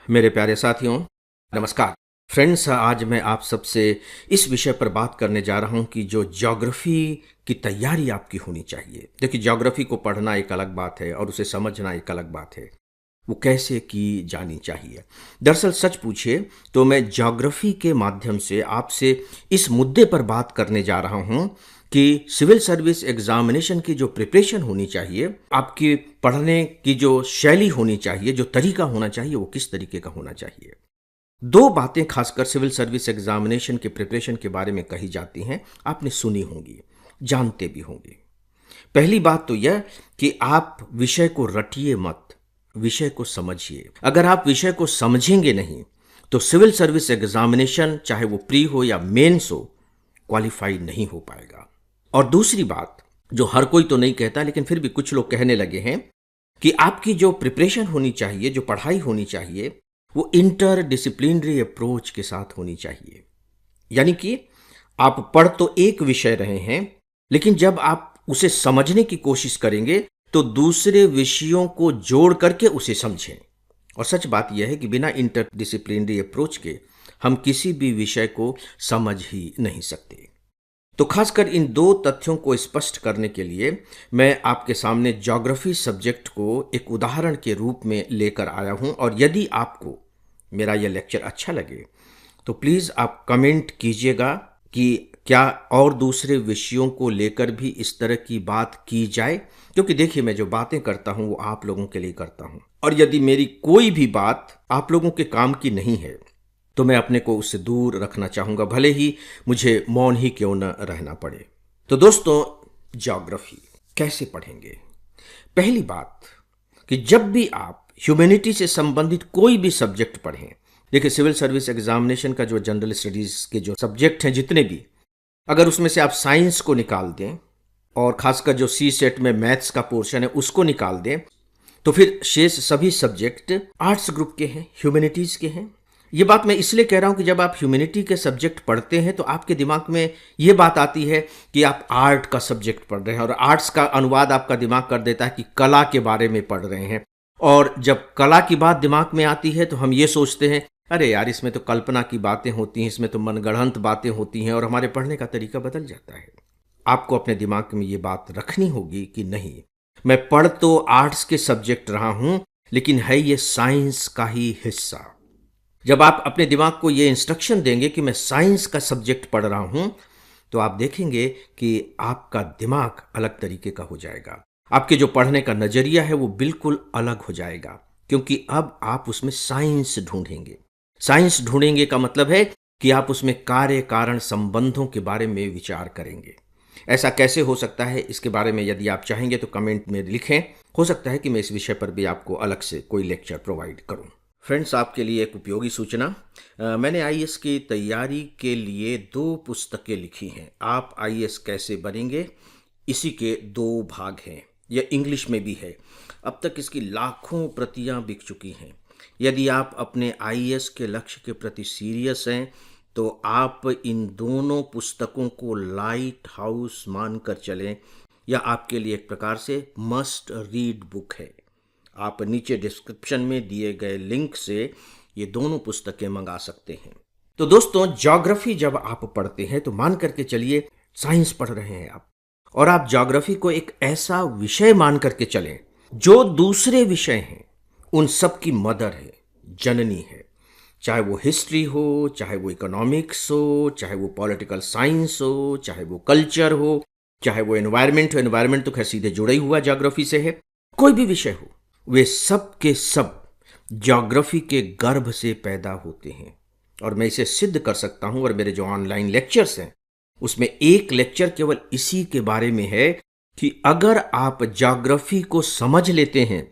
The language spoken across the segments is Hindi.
मेरे प्यारे साथियों, नमस्कार। फ्रेंड्स, आज मैं आप सबसे इस विषय पर बात करने जा रहा हूं कि जो ज्योग्राफी की तैयारी आपकी होनी चाहिए। देखिए, ज्योग्राफी को पढ़ना एक अलग बात है और उसे समझना एक अलग बात है। वो कैसे की जानी चाहिए। दरअसल सच पूछिए तो मैं ज्योग्राफी के माध्यम से आपसे इस मुद्दे पर बात करने जा रहा हूं कि सिविल सर्विस एग्जामिनेशन की जो प्रिपरेशन होनी चाहिए, आपकी पढ़ने की जो शैली होनी चाहिए, जो तरीका होना चाहिए, वो किस तरीके का होना चाहिए। दो बातें खासकर सिविल सर्विस एग्जामिनेशन के प्रिपरेशन के बारे में कही जाती हैं, आपने सुनी होंगी, जानते भी होंगे। पहली बात तो यह कि आप विषय को रटिए मत, विषय को समझिए। अगर आप विषय को समझेंगे नहीं तो सिविल सर्विस एग्जामिनेशन, चाहे वो प्री हो या मेंस हो, क्वालिफाई नहीं हो पाएगा। और दूसरी बात, जो हर कोई तो नहीं कहता लेकिन फिर भी कुछ लोग कहने लगे हैं, कि आपकी जो प्रिपरेशन होनी चाहिए, जो पढ़ाई होनी चाहिए, वो इंटर डिसिप्लिनरी अप्रोच के साथ होनी चाहिए। यानी कि आप पढ़ तो एक विषय रहे हैं, लेकिन जब आप उसे समझने की कोशिश करेंगे तो दूसरे विषयों को जोड़ करके उसे समझें। और सच बात यह है कि बिना इंटर डिसिप्लिनरी अप्रोच के हम किसी भी विषय को समझ ही नहीं सकते। तो खासकर इन दो तथ्यों को स्पष्ट करने के लिए मैं आपके सामने ज्योग्राफी सब्जेक्ट को एक उदाहरण के रूप में लेकर आया हूं। और यदि आपको मेरा यह लेक्चर अच्छा लगे तो प्लीज़ आप कमेंट कीजिएगा कि क्या और दूसरे विषयों को लेकर भी इस तरह की बात की जाए। क्योंकि देखिए, मैं जो बातें करता हूं वो आप लोगों के लिए करता हूं, और यदि मेरी कोई भी बात आप लोगों के काम की नहीं है तो मैं अपने को उससे दूर रखना चाहूँगा, भले ही मुझे मौन ही क्यों न रहना पड़े। तो दोस्तों, ज्योग्राफी कैसे पढ़ेंगे। पहली बात कि जब भी आप ह्यूमैनिटी से संबंधित कोई भी सब्जेक्ट पढ़ें, देखिए सिविल सर्विस एग्जामिनेशन का जो जनरल स्टडीज़ के जो सब्जेक्ट हैं जितने भी, अगर उसमें से आप साइंस को निकाल दें और खासकर जो सी सेट में मैथ्स का पोर्शन है उसको निकाल दें, तो फिर शेष सभी सब्जेक्ट आर्ट्स ग्रुप के हैं, ह्यूमैनिटीज़ के हैं। ये बात मैं इसलिए कह रहा हूं कि जब आप ह्यूमैनिटी के सब्जेक्ट पढ़ते हैं तो आपके दिमाग में ये बात आती है कि आप आर्ट का सब्जेक्ट पढ़ रहे हैं, और आर्ट्स का अनुवाद आपका दिमाग कर देता है कि कला के बारे में पढ़ रहे हैं। और जब कला की बात दिमाग में आती है तो हम ये सोचते हैं, अरे यार, इसमें तो कल्पना की बातें होती हैं, इसमें तो मनगढ़ंत बातें होती हैं, और हमारे पढ़ने का तरीका बदल जाता है। आपको अपने दिमाग में ये बात रखनी होगी कि नहीं, मैं पढ़ तो आर्ट्स के सब्जेक्ट रहा हूं, लेकिन है ये साइंस का ही हिस्सा। जब आप अपने दिमाग को ये इंस्ट्रक्शन देंगे कि मैं साइंस का सब्जेक्ट पढ़ रहा हूं, तो आप देखेंगे कि आपका दिमाग अलग तरीके का हो जाएगा। आपके जो पढ़ने का नजरिया है वो बिल्कुल अलग हो जाएगा, क्योंकि अब आप उसमें साइंस ढूंढेंगे। साइंस ढूंढेंगे का मतलब है कि आप उसमें कार्य कारण संबंधों के बारे में विचार करेंगे। ऐसा कैसे हो सकता है, इसके बारे में यदि आप चाहेंगे तो कमेंट में लिखें। हो सकता है कि मैं इस विषय पर भी आपको अलग से कोई लेक्चर प्रोवाइड करूं। फ्रेंड्स, आपके लिए एक उपयोगी सूचना, मैंने आईएएस की तैयारी के लिए 2 पुस्तकें लिखी हैं। आप आईएएस कैसे बनेंगे, इसी के 2 भाग हैं। यह इंग्लिश में भी है। अब तक इसकी लाखों प्रतियां बिक चुकी हैं। यदि आप अपने आईएएस के लक्ष्य के प्रति सीरियस हैं तो आप इन दोनों पुस्तकों को लाइट हाउस मानकर चलें। यह आपके लिए एक प्रकार से मस्ट रीड बुक है। आप नीचे डिस्क्रिप्शन में दिए गए लिंक से ये दोनों पुस्तकें मंगा सकते हैं। तो दोस्तों, ज्योग्राफी जब आप पढ़ते हैं तो मान करके चलिए साइंस पढ़ रहे हैं आप, और आप ज्योग्राफी को एक ऐसा विषय मान करके चलें जो दूसरे विषय हैं उन सब की मदर है, जननी है। चाहे वो हिस्ट्री हो, चाहे वो इकोनॉमिक्स हो, चाहे वो पॉलिटिकल साइंस हो, चाहे वो कल्चर हो, चाहे वो एनवायरनमेंट हो। एनवायरनमेंट तो खैर सीधे जुड़ा ही हुआ ज्योग्राफी से है। कोई भी विषय हो, वे सब के सब ज्योग्राफी के गर्भ से पैदा होते हैं। और मैं इसे सिद्ध कर सकता हूं, और मेरे जो ऑनलाइन लेक्चर्स हैं उसमें एक लेक्चर केवल इसी के बारे में है कि अगर आप ज्योग्राफी को समझ लेते हैं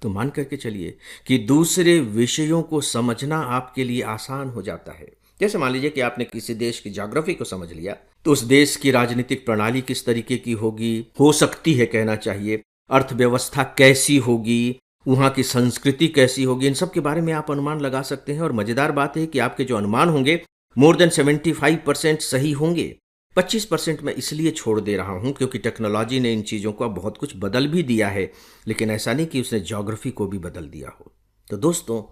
तो मान करके चलिए कि दूसरे विषयों को समझना आपके लिए आसान हो जाता है। जैसे मान लीजिए कि आपने किसी देश की ज्योग्राफी को समझ लिया तो उस देश की राजनीतिक प्रणाली किस तरीके की होगी, हो सकती है कहना चाहिए, अर्थव्यवस्था कैसी होगी, वहाँ की संस्कृति कैसी होगी, इन सब के बारे में आप अनुमान लगा सकते हैं। और मज़ेदार बात है कि आपके जो अनुमान होंगे मोर देन 75% सही होंगे। 25% मैं इसलिए छोड़ दे रहा हूँ क्योंकि टेक्नोलॉजी ने इन चीज़ों को बहुत कुछ बदल भी दिया है, लेकिन ऐसा नहीं कि उसने ज्योग्राफी को भी बदल दिया हो। तो दोस्तों,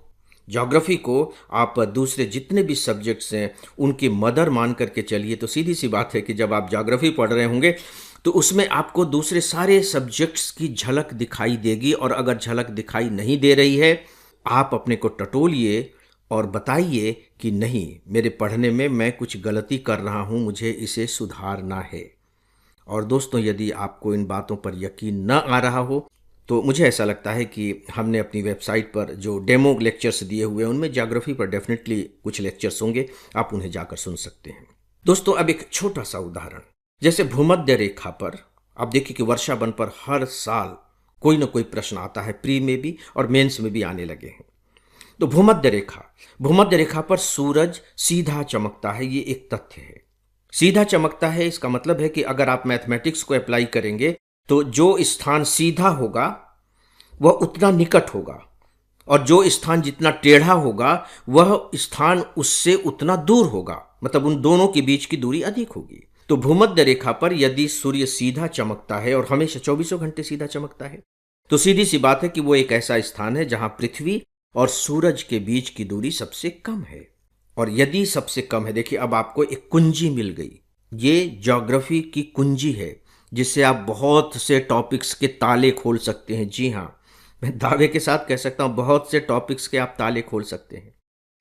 ज्योग्राफी को आप दूसरे जितने भी सब्जेक्ट्स हैं उनकी मदर मान करके चलिए, तो सीधी सी बात है कि जब आप ज्योग्राफी पढ़ रहे होंगे तो उसमें आपको दूसरे सारे सब्जेक्ट्स की झलक दिखाई देगी, और अगर झलक दिखाई नहीं दे रही है, आप अपने को टटोलिए और बताइए कि नहीं, मेरे पढ़ने में मैं कुछ गलती कर रहा हूँ, मुझे इसे सुधारना है। और दोस्तों, यदि आपको इन बातों पर यकीन न आ रहा हो तो मुझे ऐसा लगता है कि हमने अपनी वेबसाइट पर जो डेमो लेक्चर्स दिए हुए हैं उनमें ज्योग्राफी पर डेफिनेटली कुछ लेक्चर्स होंगे, आप उन्हें जाकर सुन सकते हैं। दोस्तों, अब एक छोटा सा उदाहरण, जैसे भूमध्य रेखा पर आप देखिए कि वर्षावन पर हर साल कोई ना कोई प्रश्न आता है, प्री में भी और मेंस में भी आने लगे हैं। तो भूमध्य रेखा पर सूरज सीधा चमकता है, ये एक तथ्य है। सीधा चमकता है, इसका मतलब है कि अगर आप मैथमेटिक्स को अप्लाई करेंगे तो जो स्थान सीधा होगा वह उतना निकट होगा, और जो स्थान जितना टेढ़ा होगा वह स्थान उससे उतना दूर होगा, मतलब उन दोनों के बीच की दूरी अधिक होगी। तो भूमध्य रेखा पर यदि सूर्य सीधा चमकता है और हमेशा 24 घंटे सीधा चमकता है, तो सीधी सी बात है कि वो एक ऐसा स्थान है जहां पृथ्वी और सूरज के बीच की दूरी सबसे कम है। और यदि सबसे कम है, देखिए अब आपको एक कुंजी मिल गई, ये ज्योग्राफी की कुंजी है जिससे आप बहुत से टॉपिक्स के ताले खोल सकते हैं। जी हाँ, मैं दावे के साथ कह सकता हूं, बहुत से टॉपिक्स के आप ताले खोल सकते हैं।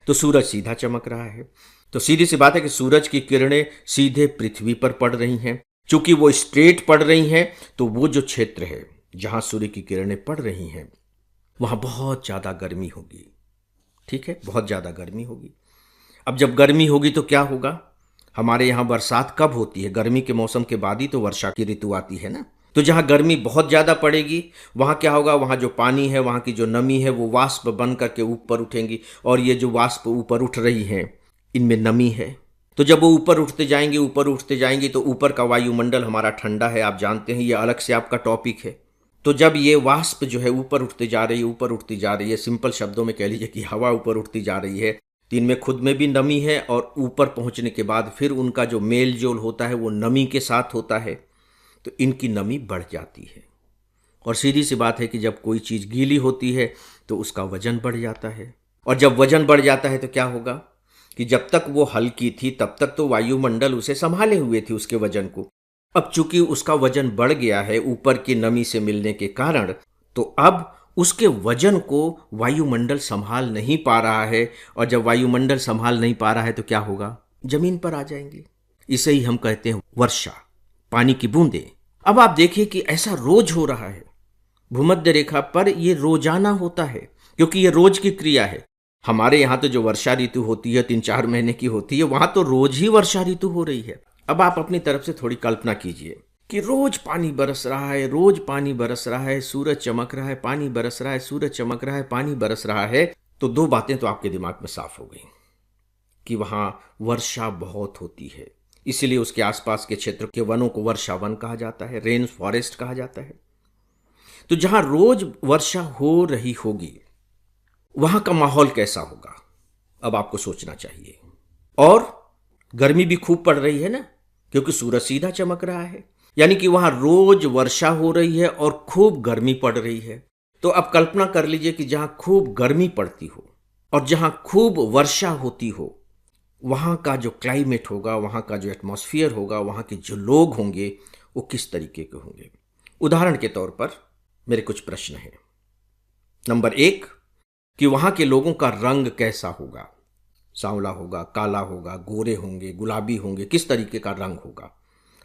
तो सूरज सीधा चमक रहा है, तो सीधी सी बात है कि सूरज की किरणें सीधे पृथ्वी पर पड़ रही हैं। चूंकि वो स्ट्रेट पड़ रही हैं, तो वो जो क्षेत्र है जहां सूर्य की किरणें पड़ रही हैं वहां बहुत ज्यादा गर्मी होगी। ठीक है, बहुत ज्यादा गर्मी होगी। अब जब गर्मी होगी तो क्या होगा? हमारे यहाँ बरसात कब होती है? गर्मी के मौसम के बाद ही तो वर्षा की ऋतु आती है ना। तो जहाँ गर्मी बहुत ज़्यादा पड़ेगी वहाँ क्या होगा? वहाँ जो पानी है, वहाँ की जो नमी है, वो वाष्प बन करके ऊपर उठेंगी, और ये जो वाष्प ऊपर उठ रही हैं इनमें नमी है। तो जब वो ऊपर उठते जाएंगे तो ऊपर का वायुमंडल हमारा ठंडा है, आप जानते हैं, ये अलग से आपका टॉपिक है। तो जब ये वाष्प जो है ऊपर उठती जा रही है, सिंपल शब्दों में कह लीजिए कि हवा ऊपर उठती जा रही है, तो इनमें खुद में भी नमी है, और ऊपर पहुंचने के बाद फिर उनका जो मेल जोल होता है वो नमी के साथ होता है, तो इनकी नमी बढ़ जाती है। और सीधी सी बात है कि जब कोई चीज़ गीली होती है तो उसका वजन बढ़ जाता है, और जब वजन बढ़ जाता है तो क्या होगा कि जब तक वो हल्की थी तब तक तो वायुमंडल उसे संभाले हुए थी उसके वजन को। अब चूंकि उसका वजन बढ़ गया है ऊपर की नमी से मिलने के कारण, तो अब उसके वजन को वायुमंडल संभाल नहीं पा रहा है, और जब वायुमंडल संभाल नहीं पा रहा है तो क्या होगा? जमीन पर आ जाएंगे। इसे ही हम कहते हैं वर्षा, पानी की बूंदें। अब आप देखिए कि ऐसा रोज हो रहा है भूमध्य रेखा पर, ये रोजाना होता है, क्योंकि ये रोज की क्रिया है। हमारे यहाँ तो जो वर्षा ऋतु होती है 3-4 महीने की होती है, वहां तो रोज ही वर्षा ऋतु हो रही है। अब आप अपनी तरफ से थोड़ी कल्पना कीजिए कि रोज पानी बरस रहा है, रोज पानी बरस रहा है, सूरज चमक रहा है, पानी बरस रहा है, सूरज चमक रहा है, पानी बरस रहा है। तो दो बातें तो आपके दिमाग में साफ हो गई कि वहां वर्षा बहुत होती है, इसीलिए उसके आसपास के क्षेत्र के वनों को वर्षा वन कहा जाता है, रेन फॉरेस्ट कहा जाता है। तो जहां रोज वर्षा हो रही होगी वहां का माहौल कैसा होगा, अब आपको सोचना चाहिए। और गर्मी भी खूब पड़ रही है ना, क्योंकि सूरज सीधा चमक रहा है, यानी कि वहां रोज वर्षा हो रही है और खूब गर्मी पड़ रही है। तो अब कल्पना कर लीजिए कि जहां खूब गर्मी पड़ती हो और जहां खूब वर्षा होती हो, वहां का जो क्लाइमेट होगा, वहां का जो एटमॉस्फेयर होगा, वहां के जो लोग होंगे वो किस तरीके के होंगे। उदाहरण के तौर पर मेरे कुछ प्रश्न हैं। नंबर 1 कि वहां के लोगों का रंग कैसा होगा? सांवला होगा, काला होगा, गोरे होंगे, गुलाबी होंगे, किस तरीके का रंग होगा?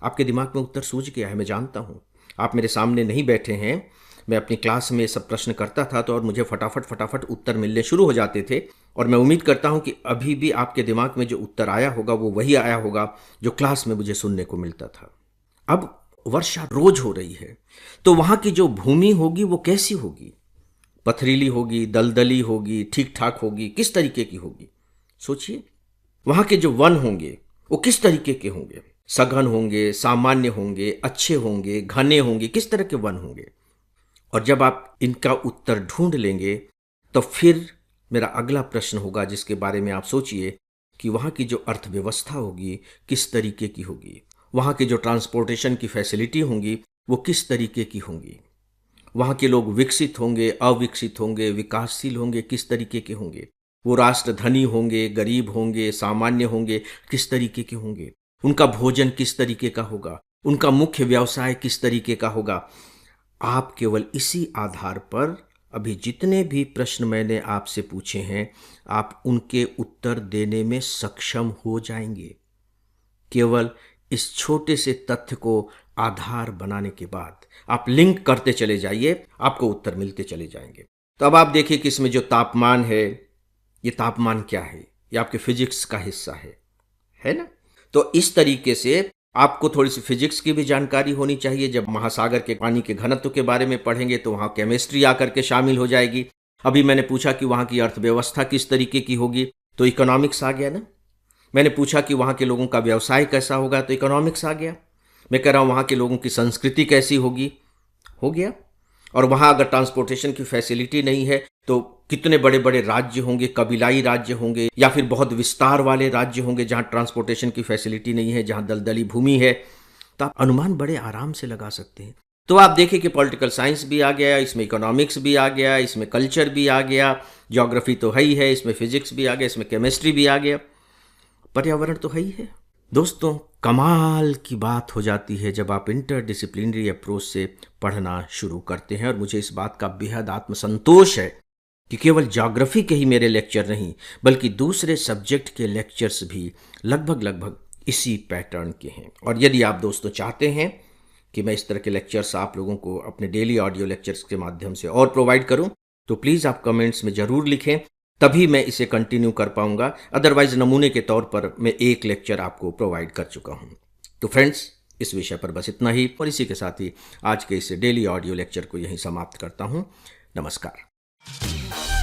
आपके दिमाग में उत्तर सूझ गया है, मैं जानता हूं। आप मेरे सामने नहीं बैठे हैं, मैं अपनी क्लास में सब प्रश्न करता था तो और मुझे फटाफट उत्तर मिलने शुरू हो जाते थे, और मैं उम्मीद करता हूं कि अभी भी आपके दिमाग में जो उत्तर आया होगा वो वही आया होगा जो क्लास में मुझे सुनने को मिलता था। अब वर्षा रोज हो रही है, तो वहां की जो भूमि होगी वो कैसी होगी? पथरीली होगी, दलदली होगी, ठीक ठाक होगी, किस तरीके की होगी? सोचिए। वहां के जो वन होंगे वो किस तरीके के होंगे? सघन होंगे, सामान्य होंगे, अच्छे होंगे, घने होंगे, किस तरह के वन होंगे? और जब आप इनका उत्तर ढूंढ लेंगे तो फिर मेरा अगला प्रश्न होगा जिसके बारे में आप सोचिए कि वहाँ की जो अर्थव्यवस्था होगी किस तरीके की होगी, वहाँ की जो ट्रांसपोर्टेशन की फैसिलिटी होंगी वो किस तरीके की होंगी, वहाँ के लोग विकसित होंगे, अविकसित होंगे, विकासशील होंगे, किस तरीके के होंगे। वो राष्ट्र धनी होंगे, गरीब होंगे, सामान्य होंगे, किस तरीके के होंगे, उनका भोजन किस तरीके का होगा, उनका मुख्य व्यवसाय किस तरीके का होगा। आप केवल इसी आधार पर अभी जितने भी प्रश्न मैंने आपसे पूछे हैं, आप उनके उत्तर देने में सक्षम हो जाएंगे। केवल इस छोटे से तथ्य को आधार बनाने के बाद आप लिंक करते चले जाइए, आपको उत्तर मिलते चले जाएंगे। तो अब आप देखिए कि इसमें जो तापमान है, ये तापमान क्या है? ये आपके फिजिक्स का हिस्सा है ना? तो इस तरीके से आपको थोड़ी सी फिजिक्स की भी जानकारी होनी चाहिए। जब महासागर के पानी के घनत्व के बारे में पढ़ेंगे तो वहाँ केमिस्ट्री आकर के शामिल हो जाएगी। अभी मैंने पूछा कि वहाँ की अर्थव्यवस्था किस तरीके की होगी, तो इकोनॉमिक्स आ गया ना। मैंने पूछा कि वहाँ के लोगों का व्यवसाय कैसा होगा, तो इकोनॉमिक्स आ गया। मैं कह रहा हूँ वहाँ के लोगों की संस्कृति कैसी होगी, हो गया। और वहाँ अगर ट्रांसपोर्टेशन की फैसिलिटी नहीं है तो कितने बड़े बड़े राज्य होंगे, कबीलाई राज्य होंगे या फिर बहुत विस्तार वाले राज्य होंगे जहाँ ट्रांसपोर्टेशन की फैसिलिटी नहीं है, जहाँ दलदली भूमि है। तो आप अनुमान बड़े आराम से लगा सकते हैं। तो आप देखिए कि पॉलिटिकल साइंस भी आ गया, इसमें इकोनॉमिक्स भी आ गया, इसमें कल्चर भी आ गया, ज्योग्राफी तो है ही है, इसमें फिजिक्स भी आ गया, इसमें केमिस्ट्री भी आ गया, पर्यावरण तो है ही है। दोस्तों, कमाल की बात हो जाती है जब आप इंटरडिसिप्लिनरी अप्रोच से पढ़ना शुरू करते हैं। और मुझे इस बात का बेहद आत्मसंतोष है कि केवल ज्योग्राफी के ही मेरे लेक्चर नहीं, बल्कि दूसरे सब्जेक्ट के लेक्चर्स भी लगभग इसी पैटर्न के हैं। और यदि आप दोस्तों चाहते हैं कि मैं इस तरह के लेक्चर्स आप लोगों को अपने डेली ऑडियो लेक्चर्स के माध्यम से और प्रोवाइड करूं, तो प्लीज़ आप कमेंट्स में ज़रूर लिखें, तभी मैं इसे कंटिन्यू कर पाऊंगा। अदरवाइज नमूने के तौर पर मैं एक लेक्चर आपको प्रोवाइड कर चुका हूं। तो फ्रेंड्स, इस विषय पर बस इतना ही, और इसी के साथ ही आज के इस डेली ऑडियो लेक्चर को यहीं समाप्त करता हूं। नमस्कार।